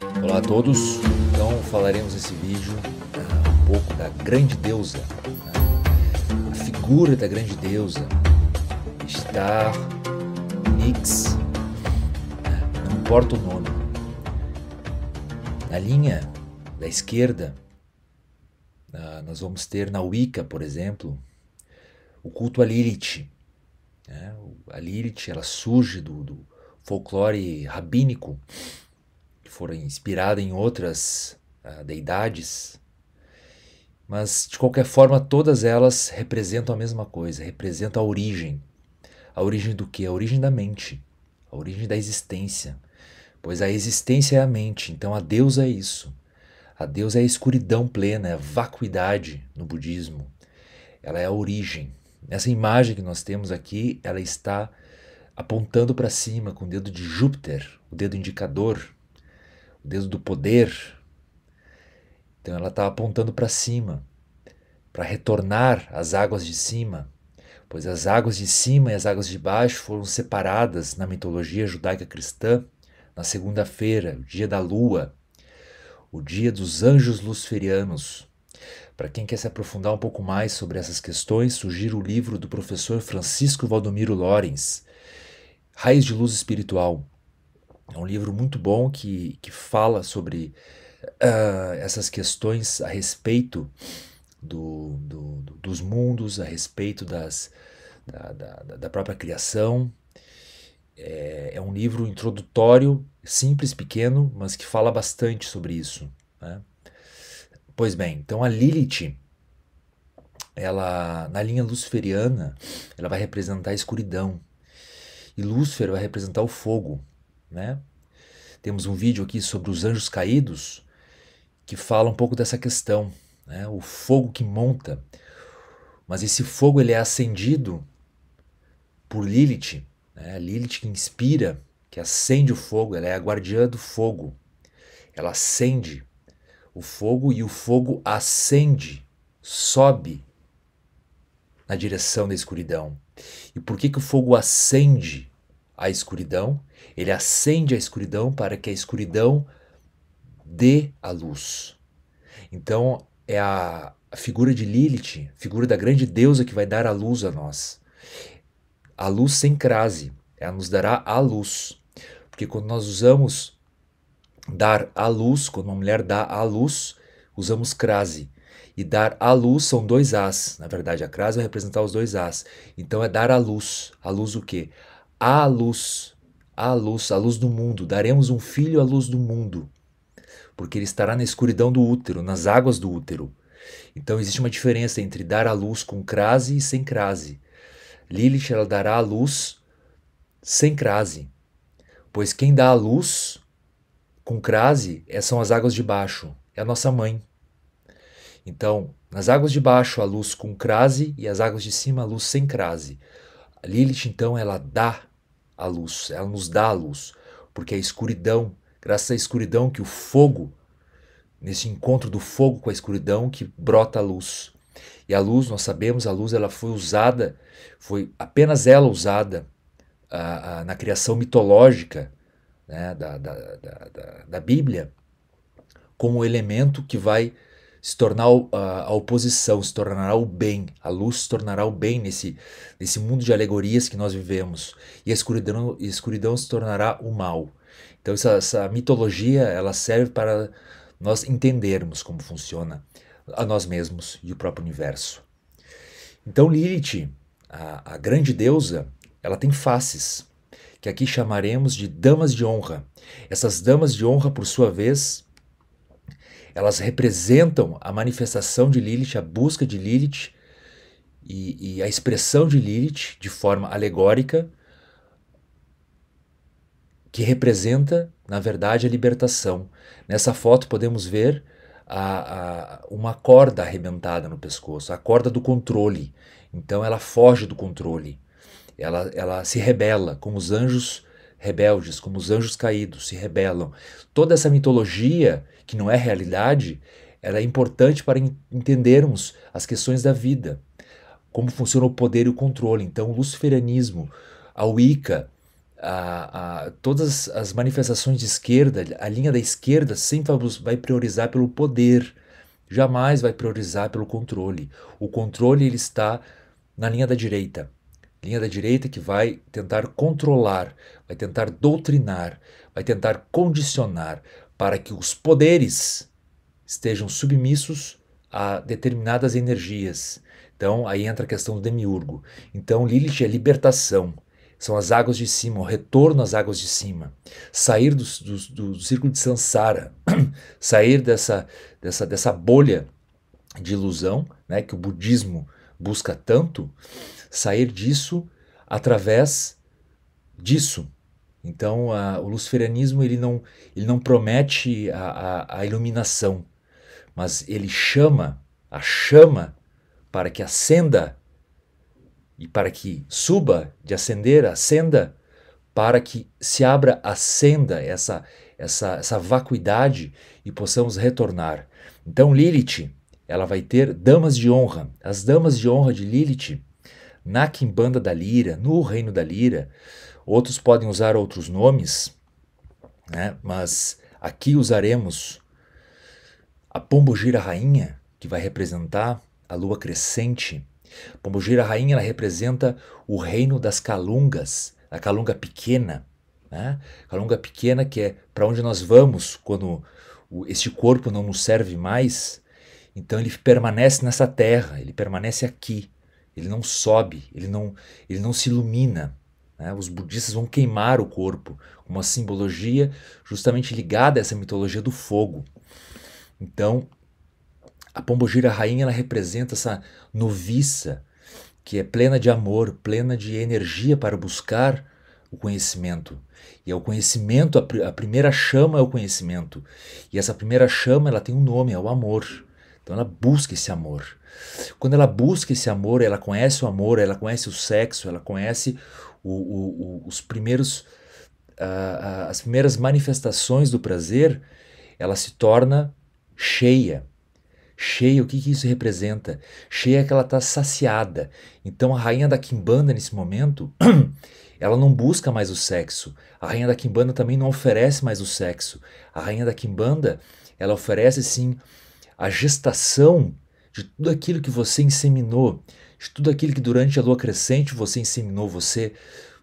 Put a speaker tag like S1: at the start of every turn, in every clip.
S1: Olá a todos, então falaremos nesse vídeo um pouco da grande deusa, a figura da grande deusa, Ishtar, Nix, não importa o nome. Na linha da esquerda, nós vamos ter na Wicca, por exemplo, o culto a Lilith. A Lilith ela surge do folclore rabínico, que foram inspirada em outras deidades, mas de qualquer forma todas elas representam a mesma coisa, representam a origem. A origem do quê? A origem da mente, a origem da existência, pois a existência é a mente, então a deusa é isso. A deusa é a escuridão plena, é a vacuidade no budismo, ela é a origem. Essa imagem que nós temos aqui, ela está apontando para cima com o dedo de Júpiter, o dedo indicador, o dedo do poder. Então ela está apontando para cima, para retornar às águas de cima, pois as águas de cima e as águas de baixo foram separadas na mitologia judaica cristã na segunda-feira, o dia da lua, o dia dos anjos luciferianos. Para quem quer se aprofundar um pouco mais sobre essas questões, sugiro o livro do professor Francisco Valdomiro Lorenz, Raios de Luz Espiritual. É um livro muito bom que fala sobre essas questões a respeito dos mundos, a respeito da própria criação. É um livro introdutório, simples, pequeno, mas que fala bastante sobre isso, né? Pois bem, então a Lilith, ela, na linha luciferiana, ela vai representar a escuridão. E Lúcifer vai representar o fogo, né? Temos um vídeo aqui sobre os anjos caídos que fala um pouco dessa questão, né? O fogo que monta. Mas esse fogo ele é acendido por Lilith, né? A Lilith que inspira, que acende o fogo, ela é a guardiã do fogo. Ela acende o fogo e o fogo acende, sobe na direção da escuridão. E por que o fogo acende a escuridão? Ele acende a escuridão para que a escuridão dê a luz. Então é a figura de Lilith, figura da grande deusa que vai dar a luz a nós. A luz sem crase, ela nos dará a luz. Porque quando nós usamos dar a luz, quando uma mulher dá a luz, usamos crase. E dar a luz são dois As. Na verdade, a crase vai representar os dois As. Então é dar a luz. A luz o quê? A luz. A luz, a luz do mundo. Daremos um filho à luz do mundo. Porque ele estará na escuridão do útero, nas águas do útero. Então existe uma diferença entre dar a luz com crase e sem crase. Lilith, ela dará a luz sem crase. Pois quem dá a luz com crase são as águas de baixo. É a nossa mãe. Então, nas águas de baixo, a luz com crase e as águas de cima, a luz sem crase. A Lilith, então, ela dá a luz, ela nos dá a luz, porque a escuridão, graças à escuridão que o fogo, nesse encontro do fogo com a escuridão, que brota a luz. E a luz, nós sabemos, a luz ela foi usada, foi apenas ela usada na criação mitológica, né, da Bíblia, como elemento que vai se tornar a oposição, se tornará o bem. A luz se tornará o bem nesse mundo de alegorias que nós vivemos. E a escuridão se tornará o mal. Então essa mitologia ela serve para nós entendermos como funciona a nós mesmos e o próprio universo. Então Lilith, a grande deusa, ela tem faces, que aqui chamaremos de damas de honra. Essas damas de honra, por sua vez, elas representam a manifestação de Lilith, a busca de Lilith e a expressão de Lilith de forma alegórica, que representa, na verdade, a libertação. Nessa foto podemos ver uma corda arrebentada no pescoço, a corda do controle. Então ela foge do controle, ela se rebela, como os anjos rebeldes, como os anjos caídos se rebelam. Toda essa mitologia, que não é realidade, ela é importante para entendermos as questões da vida, como funciona o poder e o controle. Então o luciferianismo, a Wicca, todas as manifestações de esquerda, a linha da esquerda sempre vai priorizar pelo poder, jamais vai priorizar pelo controle. O controle ele está na linha da direita. Linha da direita que vai tentar controlar, vai tentar doutrinar, vai tentar condicionar para que os poderes estejam submissos a determinadas energias. Então aí entra a questão do demiurgo. Então Lilith é libertação. São as águas de cima, o retorno às águas de cima. Sair do círculo de Sansara, sair dessa bolha de ilusão, né, que o budismo busca tanto, sair disso através disso. Então o luciferianismo ele não promete a iluminação, mas ele chama a chama para que acenda e para que suba de acender, acenda, para que se abra, acenda essa vacuidade e possamos retornar. Então Lilith, ela vai ter damas de honra. As damas de honra de Lilith, na Quimbanda da Lira, no Reino da Lira, outros podem usar outros nomes, né? Mas aqui usaremos a Pombogira Rainha, que vai representar a lua crescente. Pombogira Rainha, ela representa o reino das calungas, a calunga pequena, né? Calunga pequena que é para onde nós vamos quando este corpo não nos serve mais. Então ele permanece nessa terra, ele permanece aqui, ele não sobe, ele não se ilumina, né? Os budistas vão queimar o corpo, uma simbologia justamente ligada a essa mitologia do fogo. Então a Pombogira Rainha ela representa essa noviça que é plena de amor, plena de energia para buscar o conhecimento. E é o conhecimento, a primeira chama é o conhecimento. E essa primeira chama ela tem um nome, é o amor. Então ela busca esse amor. Quando ela busca esse amor, ela conhece o amor, ela conhece o sexo, ela conhece os primeiros, as primeiras manifestações do prazer, ela se torna cheia. Cheia, o que isso representa? Cheia é que ela está saciada. Então a rainha da Quimbanda nesse momento, ela não busca mais o sexo. A rainha da Quimbanda também não oferece mais o sexo. A rainha da Quimbanda, ela oferece sim a gestação de tudo aquilo que você inseminou, de tudo aquilo que durante a lua crescente você inseminou,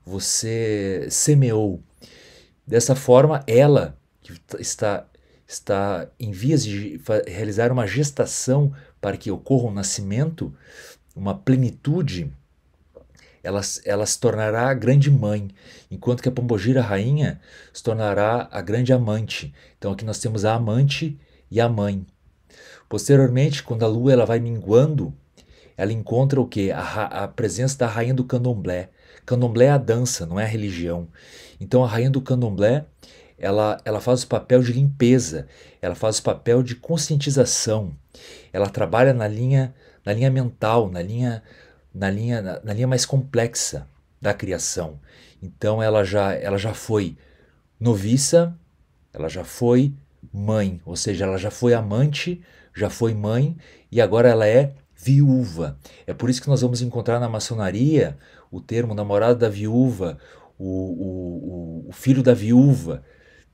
S1: você semeou. Dessa forma, ela que está em vias de realizar uma gestação para que ocorra um nascimento, uma plenitude, ela se tornará a grande mãe, enquanto que a Pombogira Rainha se tornará a grande amante. Então aqui nós temos a amante e a mãe. Posteriormente, quando a lua ela vai minguando, ela encontra o quê? A presença da rainha do candomblé. Candomblé é a dança, não é a religião. Então a rainha do candomblé, ela faz o papel de limpeza, ela faz o papel de conscientização, ela trabalha na linha mental, na linha mais complexa da criação. Então ela já foi noviça, ela já foi mãe, ou seja, ela já foi amante, já foi mãe e agora ela é viúva. É por isso que nós vamos encontrar na maçonaria o termo namorado da viúva, o filho da viúva,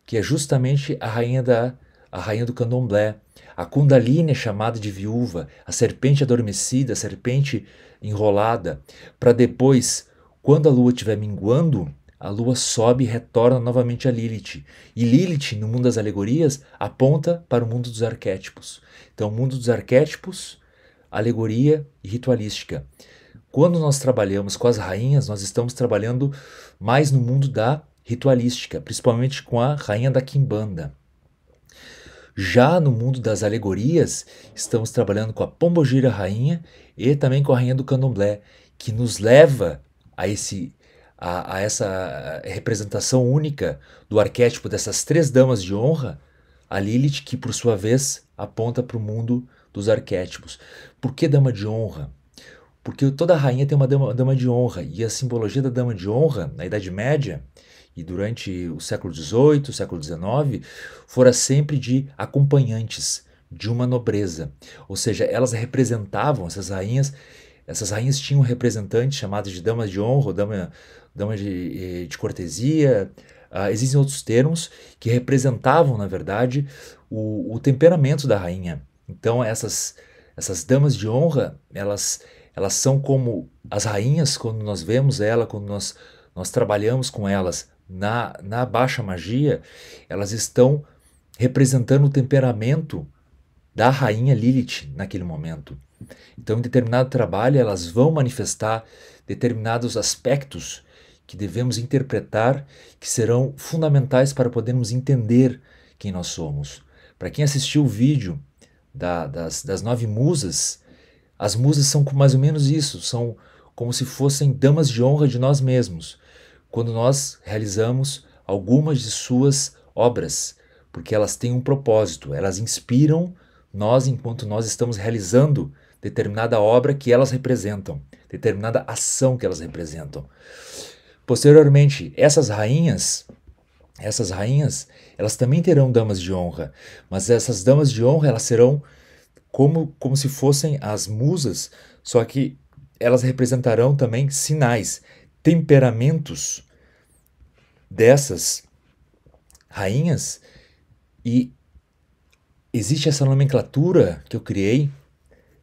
S1: que é justamente a rainha do candomblé. A Kundalini é chamada de viúva, a serpente adormecida, a serpente enrolada, para depois, quando a lua estiver minguando, a lua sobe e retorna novamente a Lilith. E Lilith, no mundo das alegorias, aponta para o mundo dos arquétipos. Então, o mundo dos arquétipos, alegoria e ritualística. Quando nós trabalhamos com as rainhas, nós estamos trabalhando mais no mundo da ritualística, principalmente com a rainha da Quimbanda. Já no mundo das alegorias, estamos trabalhando com a Pombogira Rainha e também com a rainha do candomblé, que nos leva a essa representação única do arquétipo dessas três damas de honra, a Lilith, que por sua vez aponta para o mundo dos arquétipos. Por que dama de honra? Porque toda rainha tem uma dama de honra, e a simbologia da dama de honra, na Idade Média, e durante o século XVIII, o século XIX, fora sempre de acompanhantes de uma nobreza. Ou seja, elas representavam, essas rainhas tinham representantes chamados de damas de honra, ou dama de cortesia, existem outros termos que representavam, na verdade, o temperamento da rainha. Então essas damas de honra, elas são como as rainhas quando nós vemos ela, quando nós trabalhamos com elas na baixa magia, elas estão representando o temperamento da rainha Lilith naquele momento. Então, em determinado trabalho, elas vão manifestar determinados aspectos que devemos interpretar, que serão fundamentais para podermos entender quem nós somos. Para quem assistiu o vídeo das 9 musas, as musas são mais ou menos isso, são como se fossem damas de honra de nós mesmos, quando nós realizamos algumas de suas obras, porque elas têm um propósito, elas inspiram nós enquanto nós estamos realizando determinada obra que elas representam, determinada ação que elas representam. Posteriormente, essas rainhas, elas também terão damas de honra, mas essas damas de honra, elas serão como se fossem as musas, só que elas representarão também sinais, temperamentos dessas rainhas, e existe essa nomenclatura que eu criei,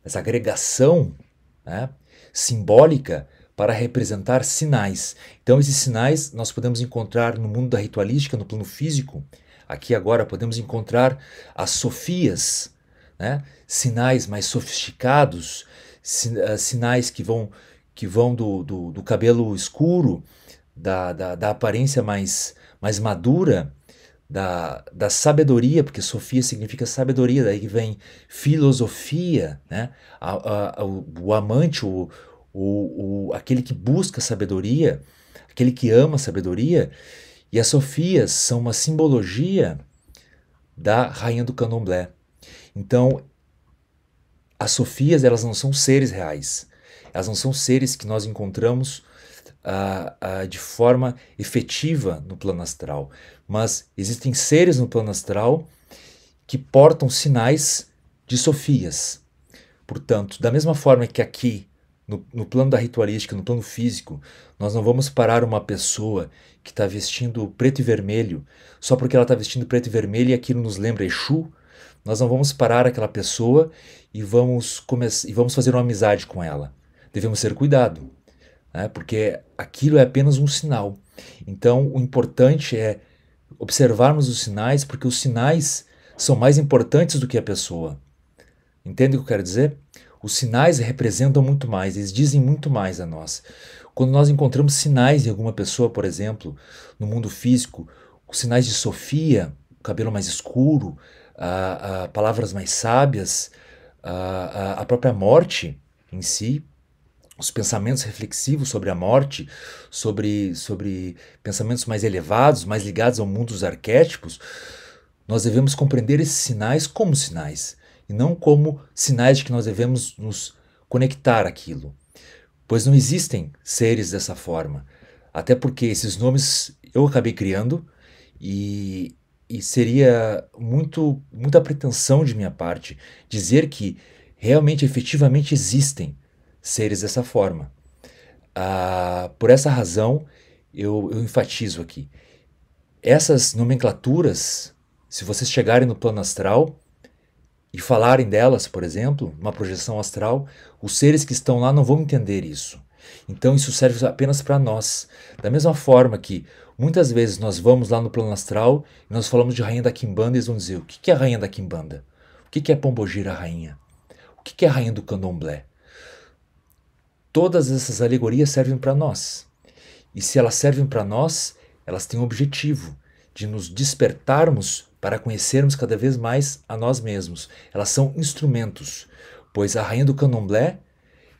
S1: essa agregação, né, simbólica para representar sinais. Então esses sinais nós podemos encontrar no mundo da ritualística, no plano físico. Aqui agora podemos encontrar as sofias, né, sinais mais sofisticados, sinais que vão do cabelo escuro, da aparência mais madura, da sabedoria, porque Sofia significa sabedoria, daí vem filosofia, né? O amante, aquele que busca sabedoria, aquele que ama sabedoria, e as Sofias são uma simbologia da rainha do candomblé. Então, as Sofias, elas não são seres reais, elas não são seres que nós encontramos de forma efetiva no plano astral, mas existem seres no plano astral que portam sinais de Sofias. Portanto, da mesma forma que aqui, no plano da ritualística, no plano físico, nós não vamos parar uma pessoa que está vestindo preto e vermelho, só porque ela está vestindo preto e vermelho e aquilo nos lembra Exu, nós não vamos parar aquela pessoa e vamos fazer uma amizade com ela. Devemos ter cuidado, né? Porque aquilo é apenas um sinal. Então, o importante é observarmos os sinais, porque os sinais são mais importantes do que a pessoa. Entende o que eu quero dizer? Os sinais representam muito mais, eles dizem muito mais a nós. Quando nós encontramos sinais em alguma pessoa, por exemplo, no mundo físico, os sinais de Sofia, o cabelo mais escuro, palavras mais sábias, a própria morte em si, os pensamentos reflexivos sobre a morte, sobre pensamentos mais elevados, mais ligados ao mundo dos arquétipos, nós devemos compreender esses sinais como sinais, e não como sinais de que nós devemos nos conectar àquilo. Pois não existem seres dessa forma, até porque esses nomes eu acabei criando, e seria muita pretensão de minha parte dizer que realmente, efetivamente existem seres dessa forma. Por essa razão, eu enfatizo aqui. Essas nomenclaturas, se vocês chegarem no plano astral e falarem delas, por exemplo, uma projeção astral, os seres que estão lá não vão entender isso. Então isso serve apenas para nós. Da mesma forma que muitas vezes nós vamos lá no plano astral e nós falamos de rainha da Quimbanda e eles vão dizer: o que é a rainha da Quimbanda? O que é Pombogira rainha? O que é a rainha do candomblé? Todas essas alegorias servem para nós. E se elas servem para nós, elas têm o objetivo de nos despertarmos para conhecermos cada vez mais a nós mesmos. Elas são instrumentos, pois a rainha do candomblé,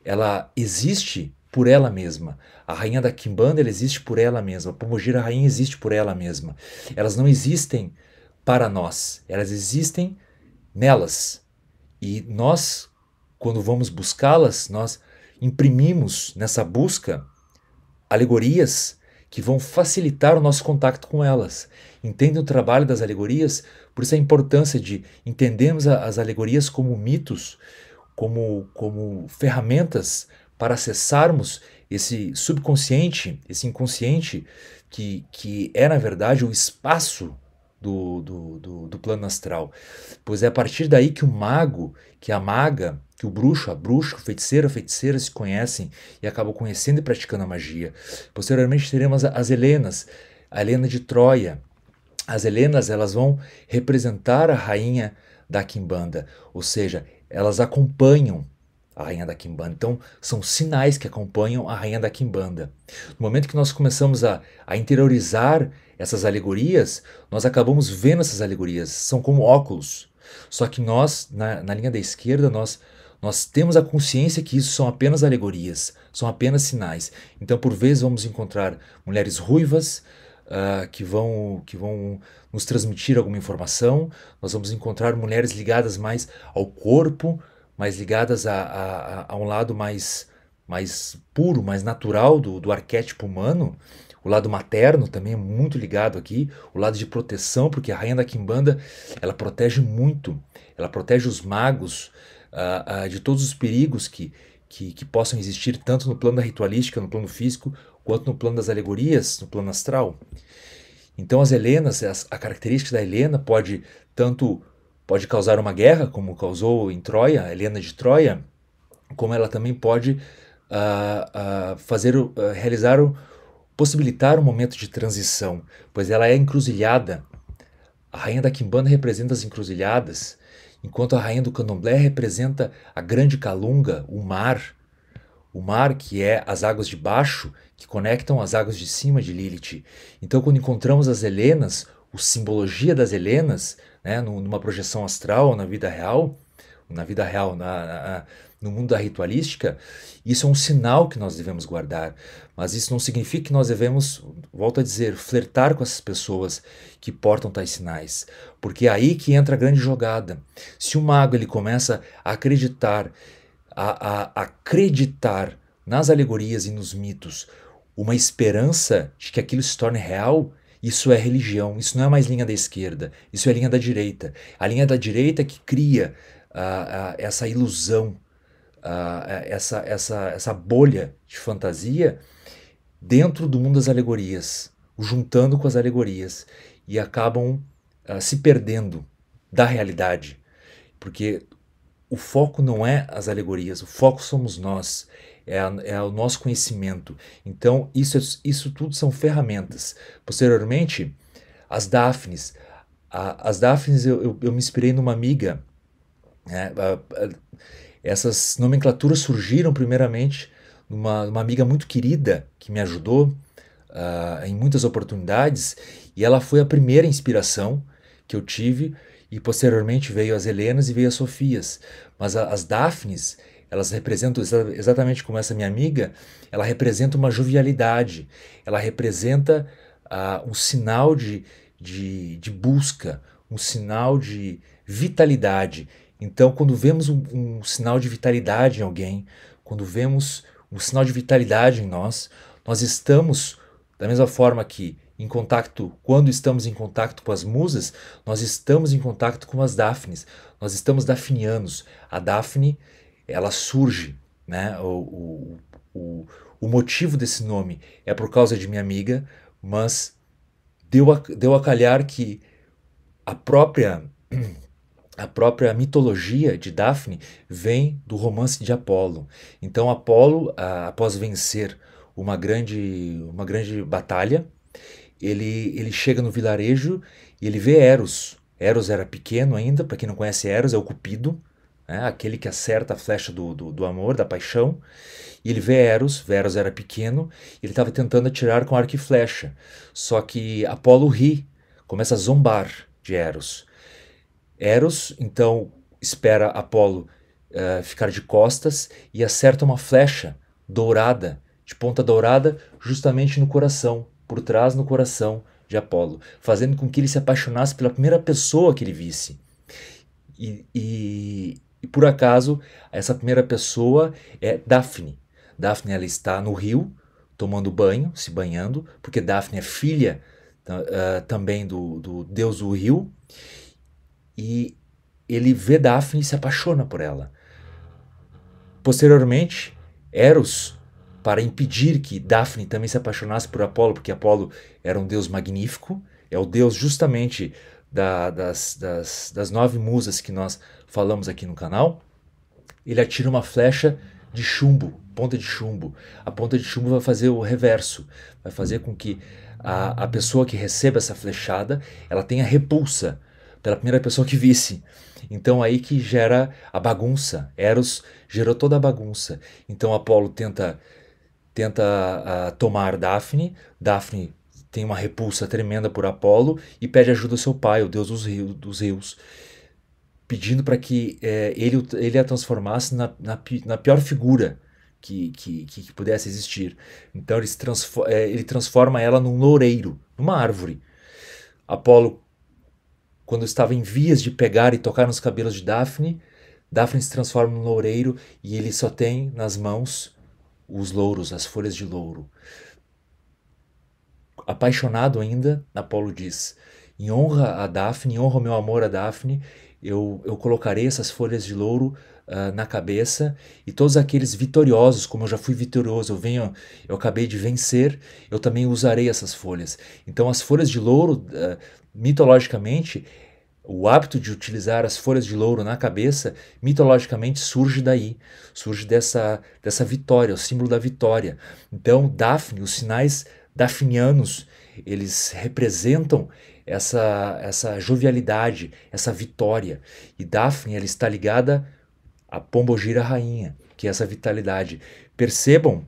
S1: ela existe por ela mesma. A rainha da Quimbanda, ela existe por ela mesma. A Pombogira rainha existe por ela mesma. Elas não existem para nós, elas existem nelas. E nós, quando vamos buscá-las, nós imprimimos nessa busca alegorias que vão facilitar o nosso contato com elas. Entendem o trabalho das alegorias? Por isso a importância de entendermos as alegorias como mitos, como ferramentas para acessarmos esse subconsciente, esse inconsciente, que é, na verdade, o espaço do plano astral. Pois é a partir daí que o mago, que a maga, que o bruxo, a bruxa, o feiticeiro, a feiticeira se conhecem e acabam conhecendo e praticando a magia. Posteriormente teremos as Helenas, a Helena de Troia. As Helenas, elas vão representar a rainha da Quimbanda, ou seja, elas acompanham a rainha da Quimbanda. Então, são sinais que acompanham a rainha da Quimbanda. No momento que nós começamos a interiorizar essas alegorias, nós acabamos vendo essas alegorias, são como óculos. Só que nós, na linha da esquerda, nós temos a consciência que isso são apenas alegorias, são apenas sinais. Então, por vezes, vamos encontrar mulheres ruivas, que vão nos transmitir alguma informação. Nós vamos encontrar mulheres ligadas mais ao corpo, mais ligadas a um lado mais puro, mais natural do arquétipo humano. O lado materno também é muito ligado aqui, o lado de proteção, porque a rainha da Quimbanda, ela protege muito, ela protege os magos de todos os perigos que possam existir, tanto no plano da ritualística, no plano físico, quanto no plano das alegorias, no plano astral. Então as Helenas, a característica da Helena pode causar uma guerra, como causou em Troia, a Helena de Troia, como ela também pode possibilitar um momento de transição, pois ela é encruzilhada. A rainha da Quimbanda representa as encruzilhadas, enquanto a rainha do Candomblé representa a grande calunga, o mar. O mar, que é as águas de baixo, que conectam as águas de cima de Lilith. Então, quando encontramos as Helenas, a simbologia das Helenas, né, numa projeção astral, na vida real, no mundo da ritualística, isso é um sinal que nós devemos guardar. Mas isso não significa que nós devemos, volto a dizer, flertar com essas pessoas que portam tais sinais. Porque é aí que entra a grande jogada. Se o mago ele começa a acreditar nas alegorias e nos mitos uma esperança de que aquilo se torne real, isso é religião, isso não é mais linha da esquerda, isso é linha da direita. A linha da direita que cria essa ilusão, essa bolha de fantasia dentro do mundo das alegorias, juntando com as alegorias, e acabam se perdendo da realidade, porque o foco não é as alegorias, o foco somos nós, é o nosso conhecimento. Então, isso tudo são ferramentas. Posteriormente, as Daphnes. As Daphnes, eu me inspirei numa amiga. Né? Essas nomenclaturas surgiram primeiramente numa amiga muito querida que me ajudou em muitas oportunidades, e ela foi a primeira inspiração que eu tive. E posteriormente veio as Helenas e veio as Sofias. Mas as Daphnes, elas representam, exatamente como essa minha amiga, ela representa uma jovialidade, ela representa um sinal de busca, um sinal de vitalidade. Então, quando vemos um sinal de vitalidade em alguém, quando vemos um sinal de vitalidade em nós estamos, da mesma forma que quando estamos em contato com as musas, nós estamos em contato com as Daphnes, nós estamos dafnianos. A Daphne, ela surge, né? O motivo desse nome é por causa de minha amiga, mas deu a calhar que a própria mitologia de Daphne vem do romance de Apolo. Então Apolo, após vencer uma grande batalha, ele chega no vilarejo e ele vê Eros. Eros era pequeno ainda, para quem não conhece Eros, é o Cupido, né? Aquele que acerta a flecha do amor, da paixão. E ele vê Eros era pequeno, ele estava tentando atirar com arco e flecha. Só que Apolo ri, começa a zombar de Eros. Eros, então, espera Apolo ficar de costas e acerta uma flecha dourada, de ponta dourada, justamente no coração, por trás no coração de Apolo, fazendo com que ele se apaixonasse pela primeira pessoa que ele visse. E por acaso, essa primeira pessoa é Daphne. Daphne, ela está no rio, tomando banho, se banhando, porque Daphne é filha também do deus do rio, e ele vê Daphne e se apaixona por ela. Posteriormente, Eros para impedir que Daphne também se apaixonasse por Apolo, porque Apolo era um deus magnífico, é o deus justamente das 9 musas que nós falamos aqui no canal. Ele atira uma flecha de chumbo, ponta de chumbo. A ponta de chumbo vai fazer o reverso, vai fazer com que a pessoa que receba essa flechada, ela tenha repulsa pela primeira pessoa que visse. Então aí que gera a bagunça. Eros gerou toda a bagunça. Então Apolo tenta tomar Daphne. Daphne tem uma repulsa tremenda por Apolo e pede ajuda ao seu pai, o deus dos rios, pedindo para que ele a transformasse na pior figura que pudesse existir. Então ele transforma ela num loureiro, numa árvore. Apolo, quando estava em vias de pegar e tocar nos cabelos de Daphne, Daphne se transforma num loureiro e ele só tem nas mãos os louros, as folhas de louro. Apaixonado ainda, Apolo diz: em honra a Daphne, em honra ao meu amor a Daphne, eu colocarei essas folhas de louro na cabeça, e todos aqueles vitoriosos, como eu já fui vitorioso, eu acabei de vencer, eu também usarei essas folhas. Então as folhas de louro, mitologicamente, o hábito de utilizar as folhas de louro na cabeça, mitologicamente surge daí, surge dessa vitória, o símbolo da vitória. Então Daphne, os sinais dafnianos, eles representam essa jovialidade, essa vitória. E Daphne, ela está ligada à Pombogira rainha, que é essa vitalidade. Percebam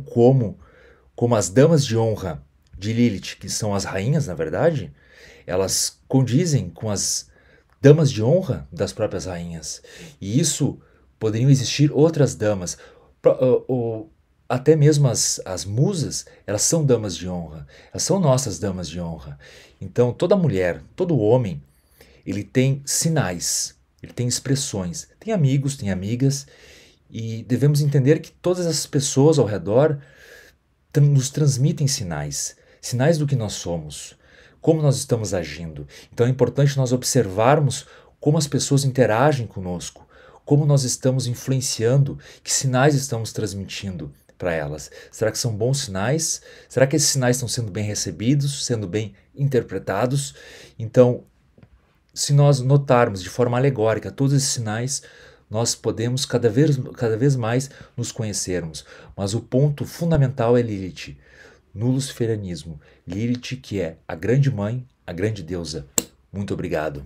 S1: como as damas de honra de Lilith, que são as rainhas, na verdade, elas condizem com as damas de honra das próprias rainhas. E isso poderiam existir outras damas. Até mesmo as musas, elas são damas de honra. Elas são nossas damas de honra. Então, toda mulher, todo homem, ele tem sinais, ele tem expressões. Tem amigos, tem amigas. E devemos entender que todas essas pessoas ao redor nos transmitem sinais. Sinais do que nós somos, como nós estamos agindo. Então é importante nós observarmos como as pessoas interagem conosco, como nós estamos influenciando, que sinais estamos transmitindo para elas. Será que são bons sinais? Será que esses sinais estão sendo bem recebidos, sendo bem interpretados? Então, se nós notarmos de forma alegórica todos esses sinais, nós podemos cada vez mais nos conhecermos. Mas o ponto fundamental é Lilith, no luciferianismo. Lilith, que é a grande mãe, a grande deusa. Muito obrigado.